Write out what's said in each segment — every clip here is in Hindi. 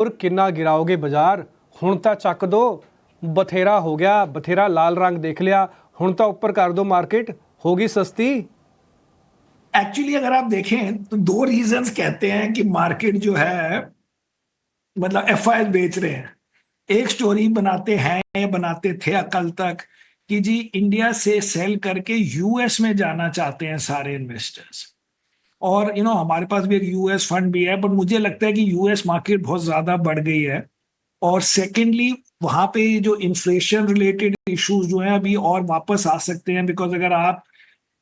और किन्ना गिराओगे बाजार। हुण तां चक दो, बथेरा हो गया, बथेरा लाल रंग देख लिया, हुण तां उपर कर दो, मार्केट होगी सस्ती। एक्चुअली अगर आप देखें तो दो रीजंस कहते हैं कि मार्केट जो है, मतलब एफआई बेच रहे हैं। एक स्टोरी बनाते हैं या बनाते थे कल तक कि जी इंडिया से सेल करके यूएस में जाना चाहते हैं सारे इन्वेस्टर्स। और हमारे पास भी एक यूएस फंड भी है, बट मुझे लगता है कि यूएस मार्केट बहुत ज्यादा बढ़ गई है। और सेकेंडली वहां पे जो इन्फ्लेशन रिलेटेड इश्यूज जो है अभी और वापस आ सकते हैं, बिकॉज अगर आप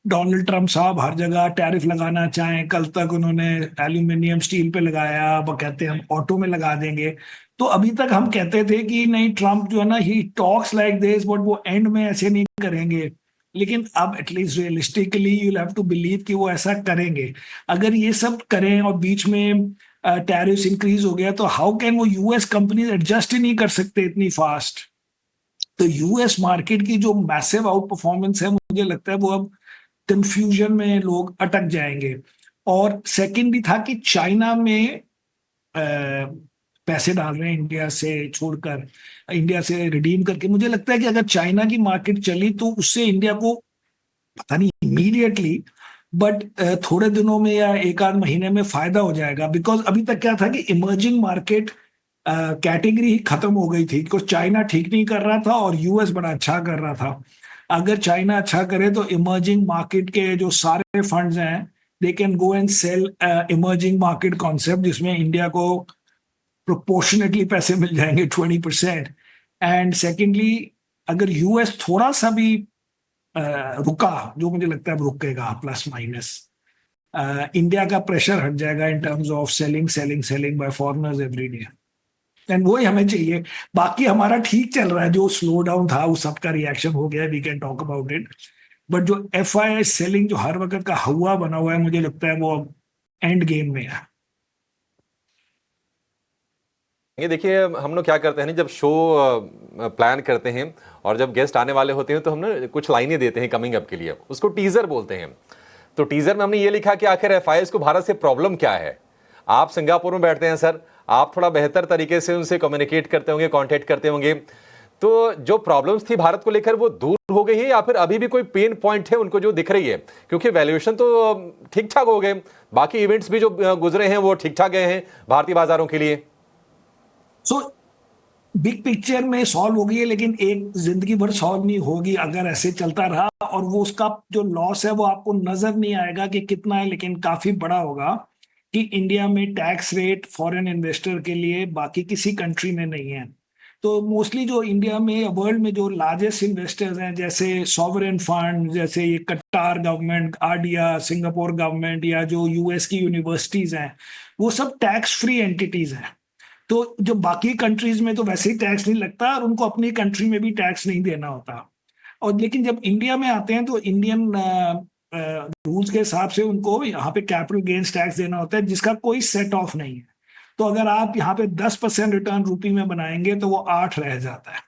डोनाल्ड ट्रंप साहब हर जगह टैरिफ लगाना चाहें, कल तक उन्होंने एल्यूमिनियम स्टील पे लगाया, अब कहते हैं हम ऑटो में लगा देंगे। तो अभी तक हम कहते थे कि नहीं, ट्रंप जो है ना, he talks like this, but वो एंड में ऐसे नहीं करेंगे। लेकिन अब at least realistically you have to believe कि वो ऐसा करेंगे। अगर ये सब करें और बीच में टैरिफ्स इंक्रीज हो गया, तो हाउ कैन वो यूएस कंपनीज एडजस्ट ही नहीं कर सकते इतनी फास्ट। तो यूएस मार्केट की जो मैसिव आउट परफॉर्मेंस है, मुझे लगता है वो अब कंफ्यूजन में लोग अटक जाएंगे। और सेकंडली था कि चाइना में पैसे डाल रहे हैं इंडिया से छोड़कर, इंडिया से रिडीम करके। मुझे लगता है कि अगर चाइना की मार्केट चली तो उससे इंडिया को, पता नहीं इमीडिएटली, बट थोड़े दिनों में या एक आध महीने में फायदा हो जाएगा। बिकॉज अभी तक क्या था कि इमर्जिंग मार्केट कैटेगरी ही खत्म हो गई थी, बिकॉज चाइना ठीक नहीं कर रहा था और यूएस बड़ा अच्छा कर रहा था। अगर चाइना अच्छा करे तो इमर्जिंग मार्केट के जो सारे फंड्स हैं, they can go and sell emerging market concept, जिसमें इंडिया को प्रोपोर्शनेटली पैसे मिल जाएंगे 20%। एंड सेकेंडली, अगर यूएस थोड़ा सा भी रुका, जो मुझे लगता है अब रुकेगा प्लस माइनस, इंडिया का प्रेशर हट जाएगा इन terms of selling selling selling bye foreigners every day. And वही हमें चाहिए। बाकी हमारा ठीक चल रहा है, जो स्लो डाउन था उस सबका रिएक्शन हो गया, we can talk about it. But जो एफ आई आई सेलिंग जो हर वक्त का हवा बना हुआ है, मुझे लगता है वो अब एंड गेम में है। ये देखिए, हम लोग क्या करते हैं ना, जब शो प्लान करते हैं और जब गेस्ट आने वाले होते हैं तो हम ना कुछ लाइनें देते हैं कमिंग अप के लिए, उसको टीजर बोलते हैं। तो टीजर में हमने ये लिखा कि आखिर एफआईएस को भारत से प्रॉब्लम क्या है। आप सिंगापुर में बैठते हैं सर, आप थोड़ा बेहतर तरीके से उनसे कम्युनिकेट करते होंगे, कॉन्टेक्ट करते होंगे। तो जो प्रॉब्लम्स थी भारत को लेकर वो दूर हो गई है या फिर अभी भी कोई पेन पॉइंट है उनको जो दिख रही है? क्योंकि वैल्यूएशन तो ठीक ठाक हो गए, बाकी इवेंट्स भी जो गुजरे हैं वो ठीक ठाक गए हैं भारतीय बाजारों के लिए। सो बिग पिक्चर में सॉल्व हो गई है, लेकिन एक जिंदगी भर सॉल्व नहीं होगी अगर ऐसे चलता रहा। और वो उसका जो लॉस है वो आपको नजर नहीं आएगा कि कितना है, लेकिन काफी बड़ा होगा। कि इंडिया में टैक्स रेट फॉरेन इन्वेस्टर के लिए बाकी किसी कंट्री में नहीं है। तो मोस्टली जो इंडिया में, वर्ल्ड में जो लार्जेस्ट इन्वेस्टर्स हैं, जैसे सॉवरेन फंड, जैसे ये कटार गवर्नमेंट, आरडिया, सिंगापुर गवर्नमेंट, या जो यूएस की यूनिवर्सिटीज हैं, वो सब टैक्स फ्री एंटिटीज हैं। तो जो बाकी कंट्रीज में तो वैसे ही टैक्स नहीं लगता, और उनको अपनी कंट्री में भी टैक्स नहीं देना होता। और लेकिन जब इंडिया में आते हैं तो इंडियन रूल्स के हिसाब से उनको यहाँ पे कैपिटल गेन्स टैक्स देना होता है, जिसका कोई सेट ऑफ नहीं है। तो अगर आप यहाँ पे 10% रिटर्न रुपी में बनाएंगे तो वो 8 रह जाता है।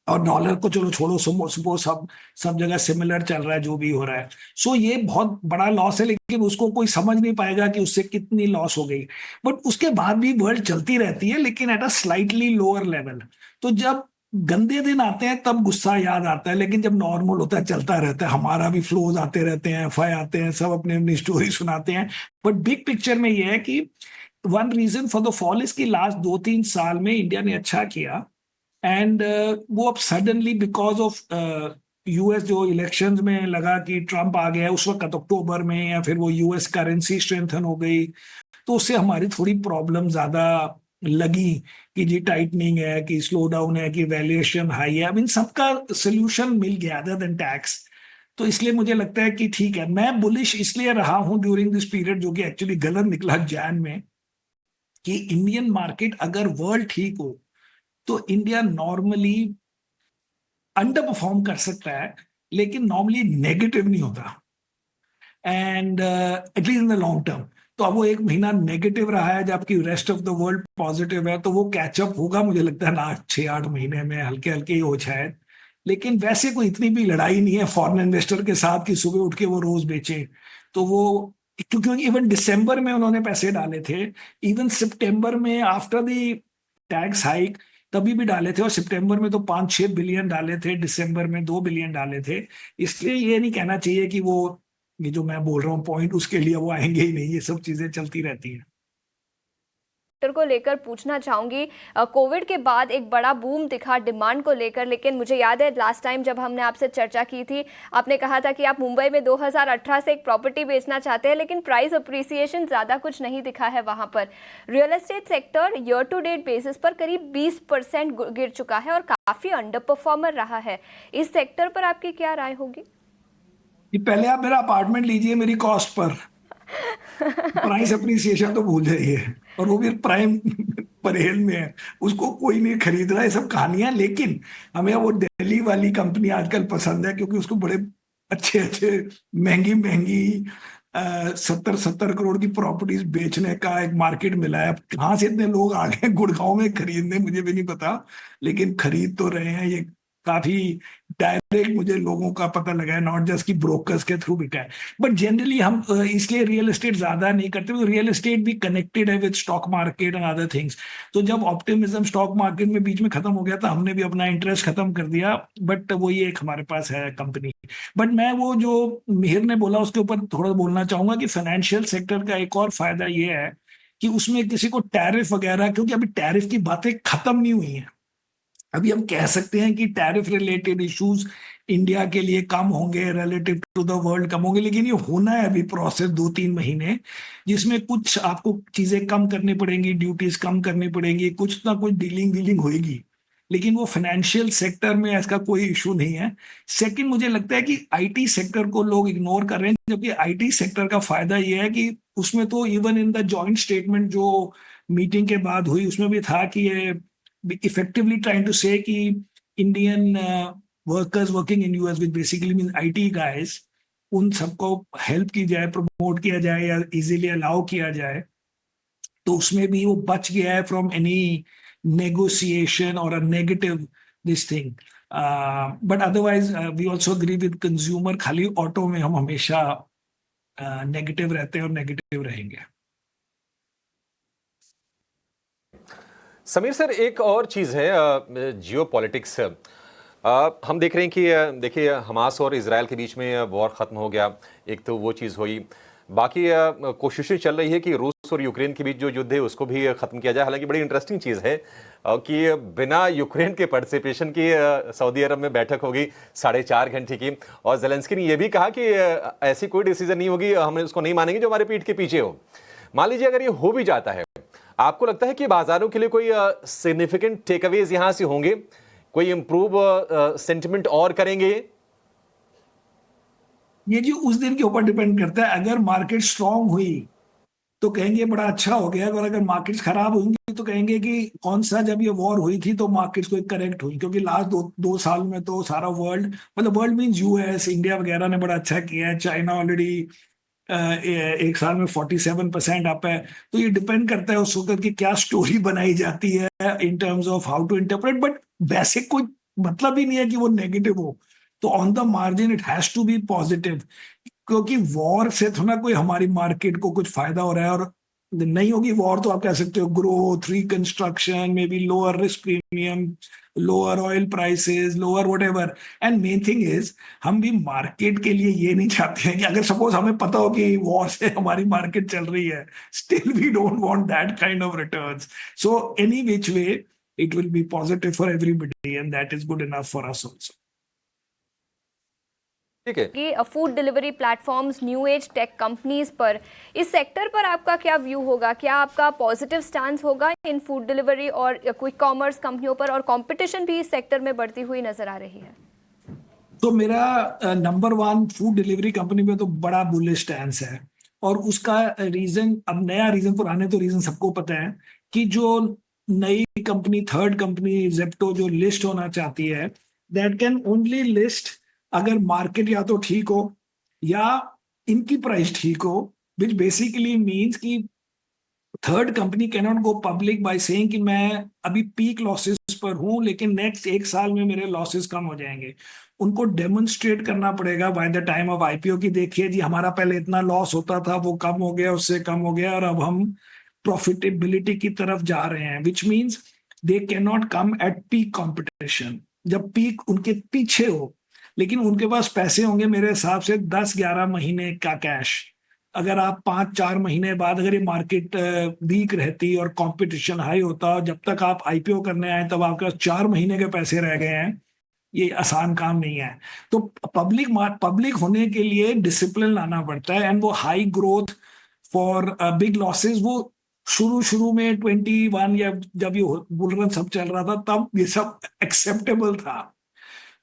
और डॉलर को चलो छोड़ो, सुबह सब सब जगह सिमिलर चल रहा है जो भी हो रहा है। सो ये बहुत बड़ा लॉस है, लेकिन उसको कोई समझ नहीं पाएगा कि उससे कितनी लॉस हो गई। बट उसके बाद भी वर्ल्ड चलती रहती है, लेकिन at a slightly lower level. तो जब गंदे दिन आते हैं तब गुस्सा याद आता है, लेकिन जब नॉर्मल होता है, चलता रहता है, हमारा भी फ्लोज आते रहते हैं, एफआई आते हैं, सब अपनी अपनी स्टोरी सुनाते हैं। बट बिग पिक्चर में यह है कि one reason for the fall is कि लास्ट 2-3 साल में इंडिया ने अच्छा किया। एंड वो अब सडनली बिकॉज ऑफ यूएस जो इलेक्शंस में लगा कि ट्रंप आ गया उस वक्त अक्टूबर में, या फिर वो यूएस करेंसी स्ट्रेंथन हो गई, तो उससे हमारी थोड़ी प्रॉब्लम ज्यादा लगी। कि जी टाइटनिंग है, कि स्लो डाउन है, कि वैल्यूएशन हाई है। अब इन सबका सोल्यूशन मिल गया अदर देन टैक्स। तो इसलिए मुझे लगता है कि ठीक है, मैं बुलिश इसलिए रहा हूं ड्यूरिंग दिस पीरियड, जो कि एक्चुअली गलत निकला जैन में। कि इंडियन मार्केट अगर वर्ल्ड ठीक हो तो इंडिया नॉर्मली अंडर परफॉर्म कर सकता है, लेकिन नॉर्मली नेगेटिव नहीं होता। And at least in the long term. तो अब वो एक महीना नेगेटिव रहा है, जबकि rest of the world positive है, तो वो कैचअप होगा मुझे लगता है ना 6-8 महीने में, हल्के हल्के ही हो शायद। लेकिन वैसे कोई इतनी भी लड़ाई नहीं है फॉरेन इन्वेस्टर के साथ कि सुबह उठ के वो रोज बेचे। तो वो क्योंकि इवन दिसंबर में उन्होंने पैसे डाले थे, इवन सितंबर में आफ्टर द टैक्स हाइक तभी भी डाले थे, और सितंबर में तो 5-6 बिलियन डाले थे, दिसंबर में 2 बिलियन डाले थे। इसलिए ये नहीं कहना चाहिए कि वो, ये जो मैं बोल रहा हूँ पॉइंट, उसके लिए वो आएंगे ही नहीं, ये सब चीजें चलती रहती हैं। को लेकर पूछना चाहूंगी, कोविड के बाद एक बड़ा बूम दिखा डिमांड को लेकर, लेकिन मुझे याद है लास्ट टाइम जब हमने आपसे चर्चा की थी, आपने कहा था कि आप मुंबई में 2018 से एक प्रॉपर्टी बेचना चाहते हैं, लेकिन प्राइस अप्रिसिएशन ज़्यादा कुछ नहीं दिखा है वहां पर। Real estate sector year to date basis पर करीब 20% गिर चुका है और काफ़ी अंडर परफॉर्मर रहा है। इस सेक्टर पर आपकी क्या राय होगी? पहले आप मेरा अपार्टमेंट लीजिए मेरी कॉस्ट पर, प्राइस अप्रिसिएशन तो भूल जाइए, और वो भी प्राइम परेल में है, उसको कोई नहीं खरीद रहा है, सब कहानियां। लेकिन हमें वो दिल्ली वाली कंपनी आजकल पसंद है, क्योंकि उसको बड़े अच्छे अच्छे महंगी महंगी 70-70 करोड़ की प्रॉपर्टीज बेचने का एक मार्केट मिला है। अब कहाँ से इतने लोग आ गए गुड़गांव में खरीदने, मुझे भी नहीं पता, लेकिन खरीद तो रहे हैं। ये काफी डायरेक्ट मुझे लोगों का पता लगा है, नॉट जस्ट की ब्रोकर्स के थ्रू बिका है। बट जनरली हम इसलिए रियल एस्टेट ज्यादा नहीं करते, तो रियल एस्टेट भी कनेक्टेड है with stock market and other things. तो जब ऑप्टिमिज्म स्टॉक मार्केट में बीच में खत्म हो गया था, हमने भी अपना इंटरेस्ट खत्म कर दिया, बट वो ये एक हमारे पास है कंपनी। बट मैं वो जो मिहिर ने बोला उसके ऊपर थोड़ा बोलना चाहूंगा कि फाइनेंशियल सेक्टर का एक और फायदा ये है कि उसमें किसी को टैरिफ वगैरह, क्योंकि अभी टैरिफ की बातें खत्म नहीं हुई हैं। अभी हम कह सकते हैं कि टैरिफ रिलेटेड इश्यूज इंडिया के लिए कम होंगे, रिलेटिव टू द वर्ल्ड कम होंगे, लेकिन ये होना है अभी प्रोसेस 2-3 महीने, जिसमें कुछ आपको चीजें कम करनी पड़ेंगी, ड्यूटीज कम करनी पड़ेंगी, कुछ ना कुछ डीलिंग डीलिंग होगी। लेकिन वो फाइनेंशियल सेक्टर में इसका कोई इशू नहीं है। सेकंड, मुझे लगता है कि आईटी सेक्टर को लोग इग्नोर कर रहे हैं, जबकि आईटी सेक्टर का फायदा ये है कि उसमें तो even in the joint statement जो मीटिंग के बाद हुई उसमें भी था कि ये effectively trying to say कि Indian workers working in US, which basically means IT guys, उन सबको हेल्प की जाए, प्रमोट किया जाए या इजीली अलाउ किया जाए, तो उसमें भी वो बच गया है फ्रॉम एनी नेगोशिएशन और a negative this thing. But otherwise we also agree with consumer, खाली ऑटो में हम हमेशा नेगेटिव रहते हैं और नेगेटिव रहेंगे। समीर सर, एक और चीज़ है जियो पॉलिटिक्स। हम देख रहे हैं कि देखिए हमास और इजराइल के बीच में वॉर ख़त्म हो गया, एक तो वो चीज़ हुई। बाकी कोशिशें चल रही है कि रूस और यूक्रेन के बीच जो युद्ध है उसको भी ख़त्म किया जाए। हालांकि बड़ी इंटरेस्टिंग चीज़ है कि बिना यूक्रेन के पार्टिसिपेशन की सऊदी अरब में बैठक होगी 4.5 घंटे की, और ज़ेलेंस्की ने यह भी कहा कि ऐसी कोई डिसीजन नहीं होगी, हम उसको नहीं मानेंगे जो हमारे पीठ के पीछे हो। मान लीजिए अगर ये हो भी जाता है, आपको लगता है कि बाजारों के लिए कोई सिग्निफिकेंट टेकअवेज यहां से होंगे, कोई इंप्रूव सेंटिमेंट और करेंगे? ये जी उस दिन के ऊपर डिपेंड करता है। अगर मार्केट स्ट्रांग हुई तो कहेंगे बड़ा अच्छा हो गया, और अगर मार्केट्स खराब होंगी तो कहेंगे कि कौन सा, जब ये वॉर हुई थी तो मार्केट्स को करेक्ट हुई। क्योंकि लास्ट दो साल में तो सारा वर्ल्ड, मतलब वर्ल्ड मीन्स यूएस, इंडिया वगैरह ने बड़ा अच्छा किया है, चाइना ऑलरेडी एक साल में 47% अप है। तो ये डिपेंड करता है उस वक्त की क्या स्टोरी बनाई जाती है in terms of how to interpret. But वैसे कोई मतलब ही नहीं है कि वो नेगेटिव हो, तो on the margin it has to be positive, क्योंकि वॉर से थोड़ा कोई हमारी मार्केट को कुछ फायदा हो रहा है। और नहीं होगी वॉर तो आप कह सकते हो growth, reconstruction, may be lower risk premium, lower oil prices, lower whatever. And main thing is, हम भी मार्केट के लिए ये नहीं चाहते हैं कि अगर सपोज हमें पता हो कि वॉर से हमारी मार्केट चल रही है, still we don't want that kind of returns. So any which way it will be positive for everybody, and that is good enough for us also. ठीक है कि food delivery platforms, new age tech companies पर, इस सेक्टर पर आपका क्या व्यू होगा? क्या आपका पॉजिटिव स्टांस होगा इन फूड डिलीवरी और क्विक कॉमर्स कंपनियों पर, और कंपटीशन भी इस सेक्टर में बढ़ती हुई नजर आ रही है? तो मेरा नंबर 1 फूड डिलीवरी कंपनी में तो बड़ा बुलिश स्टैंस है, और उसका रीजन, अब नया रीजन, पुराने तो रीजन सबको पता है कि जो नई कंपनी, थर्ड कंपनी जेप्टो जो लिस्ट होना चाहती है, दैट कैन ओनली लिस्ट अगर मार्केट या तो ठीक हो या इनकी प्राइस ठीक हो, विच बेसिकली मीन्स कि third company can not go public by saying कि मैं अभी पीक लॉसेस पर हूं लेकिन नेक्स्ट 1 साल में मेरे लॉसेस कम हो जाएंगे। उनको डेमोन्स्ट्रेट करना पड़ेगा by the time of IPO की देखिए जी हमारा पहले इतना लॉस होता था वो कम हो गया उससे कम हो गया और अब हम प्रॉफिटेबिलिटी की तरफ जा रहे हैं, which means they can not come at peak competition, जब पीक उनके पीछे हो। लेकिन उनके पास पैसे होंगे मेरे हिसाब से 10-11 महीने का कैश। अगर आप 5-4 महीने बाद अगर ये मार्केट वीक रहती और कंपटीशन हाई होता, जब तक आप आईपीओ करने आए तब आपके पास 4 महीने के पैसे रह गए हैं, ये आसान काम नहीं है। तो पब्लिक होने के लिए डिसिप्लिन लाना पड़ता है एंड वो high growth for big losses वो शुरू में 21 या जब ये बुल रन सब चल रहा था तब ये सब एक्सेप्टेबल था।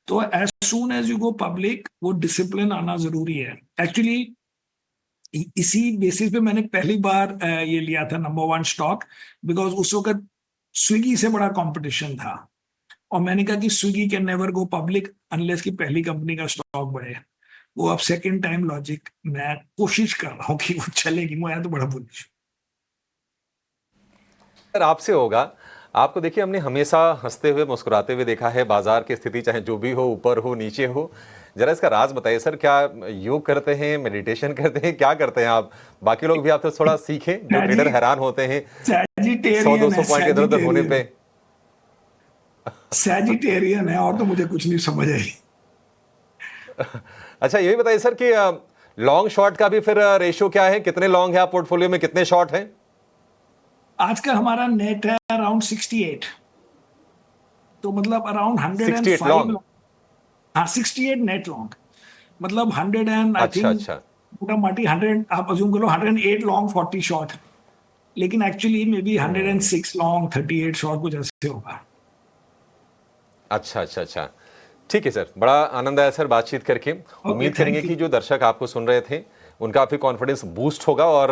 तो as soon as you go public वो डिसिप्लिन आना जरूरी है। एक्चुअली इसी बेसिस पे मैंने पहली बार ये लिया था नंबर 1 स्टॉक, बिकॉज उस वक्त स्विगी से बड़ा कंपटीशन था और मैंने कहा कि Swiggy can never go public unless की पहली कंपनी का स्टॉक बढ़े। वो अब सेकंड टाइम लॉजिक मैं कोशिश कर रहा हूँ कि वो चलेगी, मैं तो बड़ा बुलिश। सर आपसे होगा, आपको देखिए हमने हमेशा हंसते हुए मुस्कुराते हुए देखा है, बाजार की स्थिति चाहे जो भी हो, ऊपर हो नीचे हो। जरा इसका राज बताइए सर, क्या योग करते हैं, मेडिटेशन करते हैं, क्या करते हैं आप? बाकी लोग भी आपसे थोड़ा सीखें, जो ट्रेडर हैरान होते हैं 100-200 पॉइंट इधर उधर होने पे। सैजिटेरियन है और तो मुझे कुछ नहीं समझ आई। अच्छा ये भी बताइए सर कि लॉन्ग शॉर्ट का भी फिर रेशियो क्या है, कितने लॉन्ग है आप पोर्टफोलियो में, कितने शॉर्ट हैं? आजकल हमारा नेट है अराउंड 68, तो मतलब अराउंड 68 लॉन्ग। हाँ 68 नेट लॉन्ग, मतलब 100 एंड आई अच्छा थिंक अच्छा मोटा माटी 100 आप अज्यूम करो 108 लॉन्ग 40 शॉर्ट, लेकिन actually may be 106 long 38 short कुछ ऐसे होगा। अच्छा अच्छा अच्छा, ठीक है सर, बड़ा आनंद आया सर बातचीत करके। उम्मीद करेंगे कि जो दर्शक आपको सुन रहे थे उनका भी कॉन्फिडेंस बूस्ट होगा और